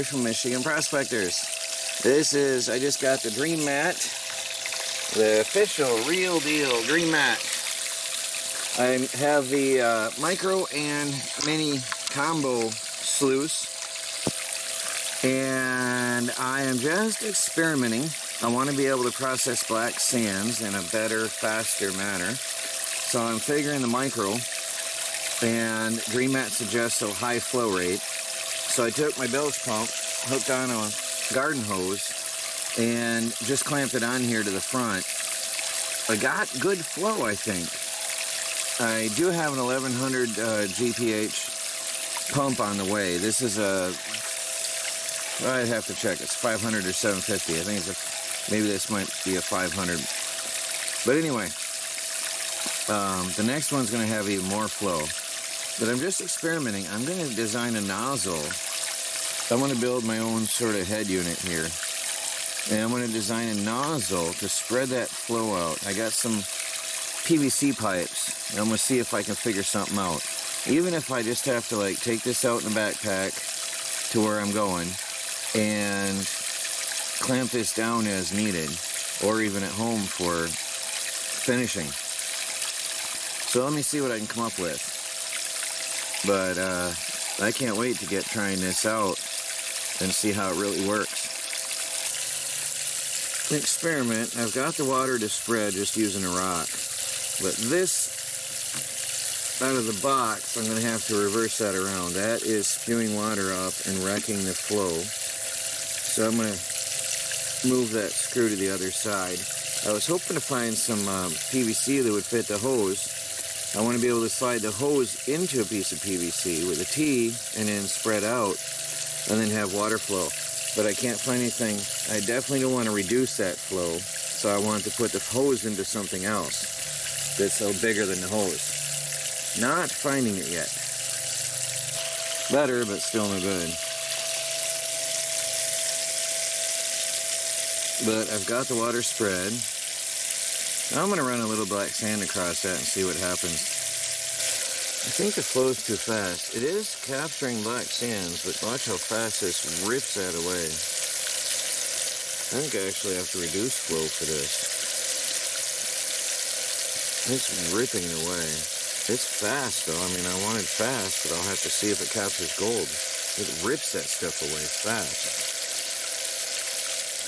boy from Michigan Prospectors. This is, I just got the Dreammat, the official real deal Dreammat. I have the micro and mini combo sluice, and I am just experimenting. I want to be able to process black sands in a better, faster manner. So I'm figuring the micro, and Dreammat suggests a high flow rate. So I took my bilge pump, hooked on a garden hose, and just clamped it on here to the front. I got good flow, I think. I do have an 1100 GPH pump on the way. This is a, well, I'd have to check. It's 500 or 750. I think it's a, maybe this might be a 500. But anyway, the next one's going to have even more flow. But I'm just experimenting. I'm going to design a nozzle. I want to build my own sort of head unit here. And I'm going to design a nozzle to spread that flow out. I got some PVC pipes. And I'm going to see if I can figure something out. Even if I just have to like take this out in the backpack to where I'm going and clamp this down as needed, or even at home for finishing. So let me see what I can come up with. But I can't wait to get trying this out and see how it really works. An experiment. I've got the water to spread just using a rock, but this out of the box, I'm going to have to reverse that around. That is spewing water up and wrecking the flow. So I'm going to move that screw to the other side. I was hoping to find some PVC that would fit the hose. I want to be able to slide the hose into a piece of PVC with a T and then spread out and then have water flow. But I can't find anything. I definitely don't want to reduce that flow, so I want to put the hose into something else that's so bigger than the hose. Not finding it yet. Better, but still no good. But I've got the water spread. Now I'm going to run a little black sand across that and see what happens. I think the flow's too fast. It is capturing black sands, but watch how fast this rips that away. I think I actually have to reduce flow for this. It's ripping it away. It's fast though. I mean, I want it fast, but I'll have to see if it captures gold. It rips that stuff away fast.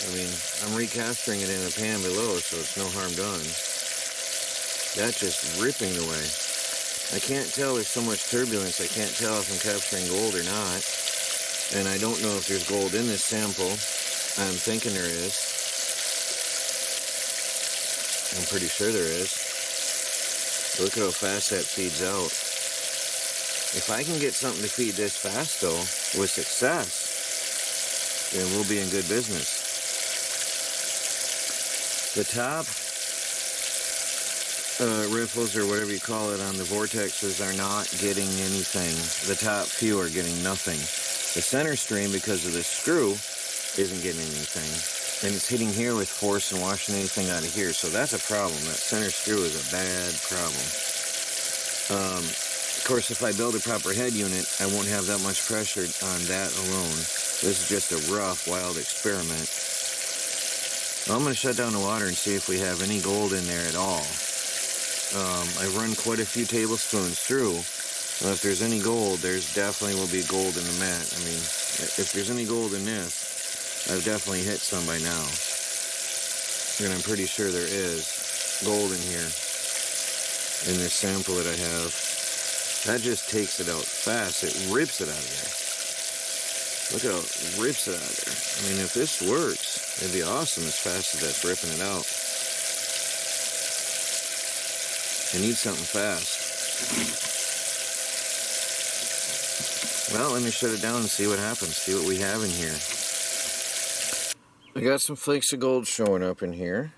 I mean, I'm recapturing it in a pan below, so it's no harm done. That's just ripping away. I can't tell, there's so much turbulence, I can't tell if I'm capturing gold or not. And I don't know if there's gold in this sample. I'm thinking there is. I'm pretty sure there is. Look at how fast that feeds out. If I can get something to feed this fast though, with success, then we'll be in good business. The top riffles, or whatever you call it, on the vortexes are not getting anything. The top few are getting nothing. The center stream, because of this screw, isn't getting anything. And it's hitting here with force and washing anything out of here. So that's a problem. That center screw is a bad problem. Of course, if I build a proper head unit, I won't have that much pressure on that alone. This is just a rough, wild experiment. I'm going to shut down the water and see if we have any gold in there at all. I've run quite a few tablespoons through. Well, if there's any gold, there's definitely will be gold in the mat. I mean, if there's any gold in this, I've definitely hit some by now. And I'm pretty sure there is gold in here, in this sample that I have. That just takes it out fast. It rips it out of there. Look how it rips it out of there. I mean, if this works, it'd be awesome as fast as that's ripping it out. I need something fast. Well, let me shut it down and see what happens. See what we have in here. I got some flakes of gold showing up in here.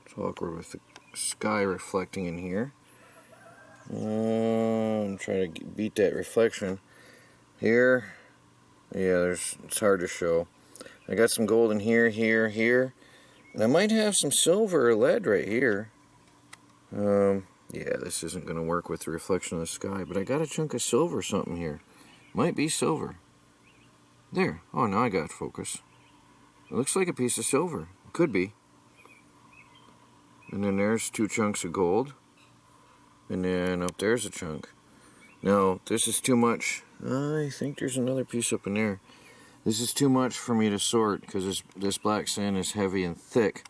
It's awkward with the sky reflecting in here. I'm trying to beat that reflection. Here, yeah, it's hard to show. I got some gold in here, here, here. And I might have some silver or lead right here. Yeah, this isn't going to work with the reflection of the sky, but I got a chunk of silver or something here. Might be silver. There. Oh, now I got focus. It looks like a piece of silver. Could be. And then there's 2 chunks of gold. And then up there's a chunk. Now, this is too much. I think there's another piece up in there. This is too much for me to sort because this black sand is heavy and thick.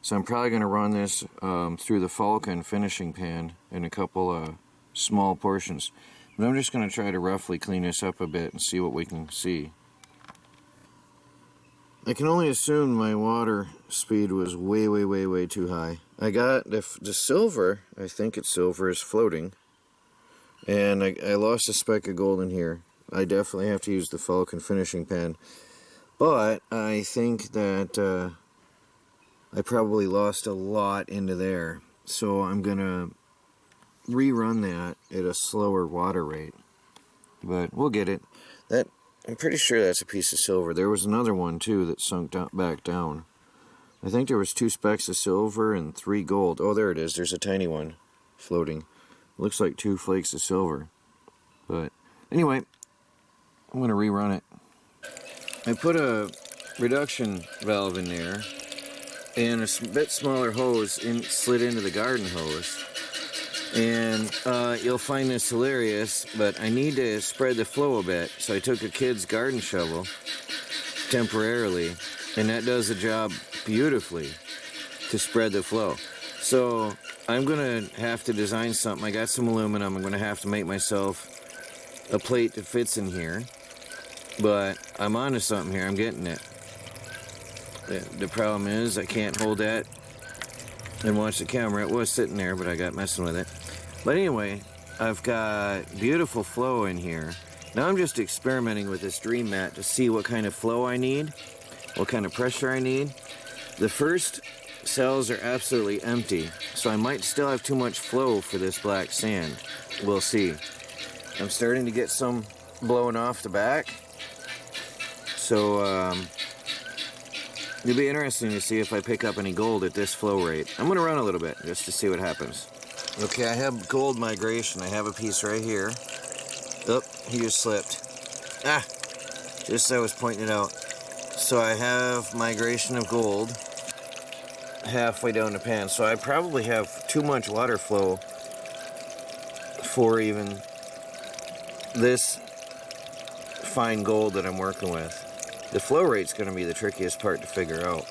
So I'm probably going to run this through the Falcon finishing pan in a couple small portions. But I'm just going to try to roughly clean this up a bit and see what we can see. I can only assume my water speed was way too high. I got the silver, I think it's silver, is floating. And I lost a speck of gold in here. I definitely have to use the Falcon finishing pan. But I think that I probably lost a lot into there. So I'm going to rerun that at a slower water rate. But we'll get it. I'm pretty sure that's a piece of silver. There was another one too that sunk back down. I think there was 2 specks of silver and 3 gold. Oh, there it is. There's a tiny one floating. Looks like 2 flakes of silver. But anyway, I'm going to rerun it. I put a reduction valve in there and a bit smaller hose slid into the garden hose. And you'll find this hilarious, but I need to spread the flow a bit. So I took a kid's garden shovel temporarily, and that does the job beautifully to spread the flow. So I'm going to have to design something. I got some aluminum. I'm going to have to make myself a plate that fits in here. But I'm onto something here. I'm getting it. The problem is I can't hold that and watch the camera. It was sitting there, but I got messing with it. But anyway, I've got beautiful flow in here. Now I'm just experimenting with this Dreammat to see what kind of flow I need, what kind of pressure I need. The first cells are absolutely empty, so I might still have too much flow for this black sand. We'll see. I'm starting to get some blowing off the back. So it'll be interesting to see if I pick up any gold at this flow rate. I'm going to run a little bit just to see what happens. Okay, I have gold migration. I have a piece right here. Oh, he just slipped. Ah, just as I was pointing it out. So I have migration of gold halfway down the pan. So I probably have too much water flow for even this fine gold that I'm working with. The flow rate's going to be the trickiest part to figure out.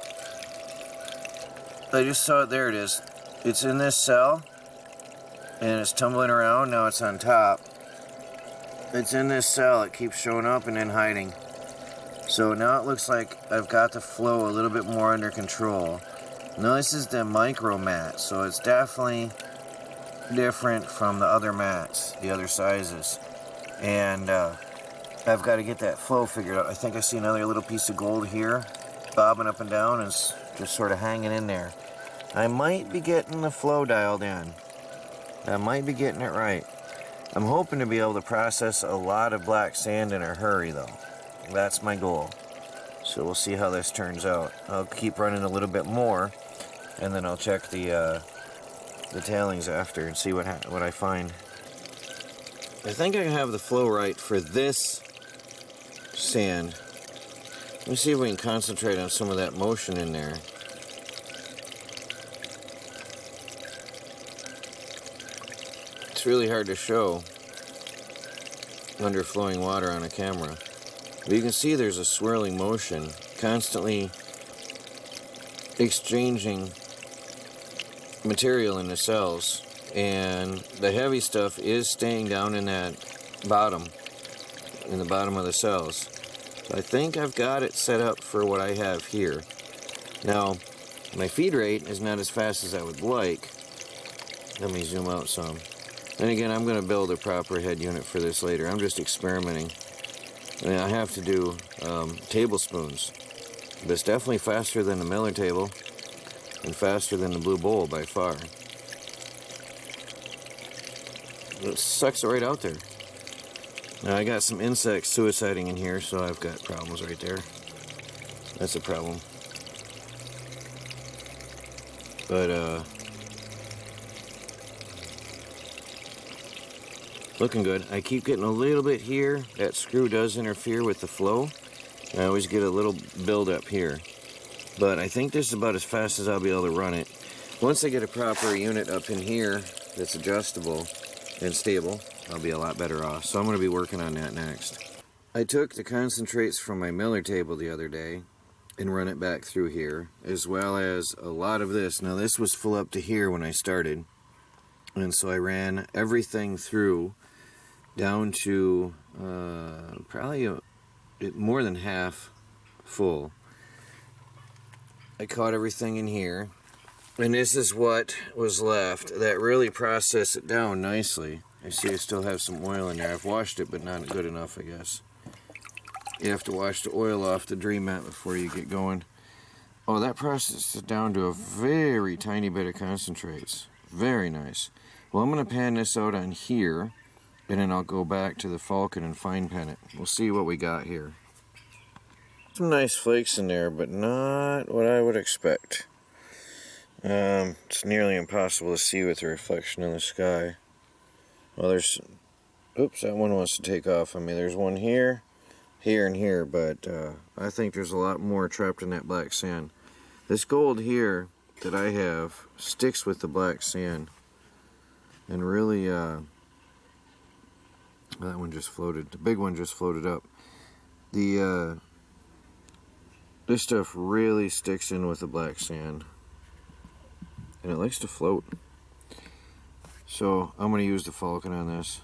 I just saw it. There it is. It's in this cell, and it's tumbling around. Now it's on top. It's in this cell. It keeps showing up and then hiding. So now it looks like I've got the flow a little bit more under control. Now this is the Micro Mat, so it's definitely different from the other mats, the other sizes. And I've got to get that flow figured out. I think I see another little piece of gold here, bobbing up and down, and it's just sort of hanging in there. I might be getting the flow dialed in. I might be getting it right. I'm hoping to be able to process a lot of black sand in a hurry, though. That's my goal. So we'll see how this turns out. I'll keep running a little bit more, and then I'll check the tailings after and see what I find. I think I have the flow right for this sand. Let me see if we can concentrate on some of that motion in there. It's really hard to show under flowing water on a camera. But you can see there's a swirling motion, constantly exchanging material in the cells. And the heavy stuff is staying down in that bottom, in the bottom of the cells. So I think I've got it set up for what I have here. Now, my feed rate is not as fast as I would like. Let me zoom out some. And again, I'm going to build a proper head unit for this later. I'm just experimenting. I mean, I have to do tablespoons. But it's definitely faster than the Miller table and faster than the Blue Bowl by far. It sucks it right out there. Now I got some insects suiciding in here, so I've got problems right there. That's a problem. But looking good. I keep getting a little bit here. That screw does interfere with the flow. I always get a little buildup here. But I think this is about as fast as I'll be able to run it. Once I get a proper unit up in here that's adjustable and stable, I'll be a lot better off. So I'm going to be working on that next. I took the concentrates from my miller table the other day and run it back through here, as well as a lot of this. Now this was full up to here when I started, and so I ran everything through down to probably more than half full. I caught everything in here, and this is what was left. That really processed it down nicely. I see I still have some oil in there. I've washed it, but not good enough, I guess. You have to wash the oil off the Dreammat before you get going. Oh, that processed it down to a very tiny bit of concentrates. Very nice. Well, I'm going to pan this out on here, and then I'll go back to the Falcon and fine pan it. We'll see what we got here. Some nice flakes in there, but not what I would expect. It's nearly impossible to see with the reflection in the sky. Well, there's... Oops, that one wants to take off on me. There's one here, here, and here, but I think there's a lot more trapped in that black sand. This gold here that I have sticks with the black sand. And really, that one just floated. The big one just floated up. This stuff really sticks in with the black sand, and it likes to float. So I'm going to use the Falcon on this.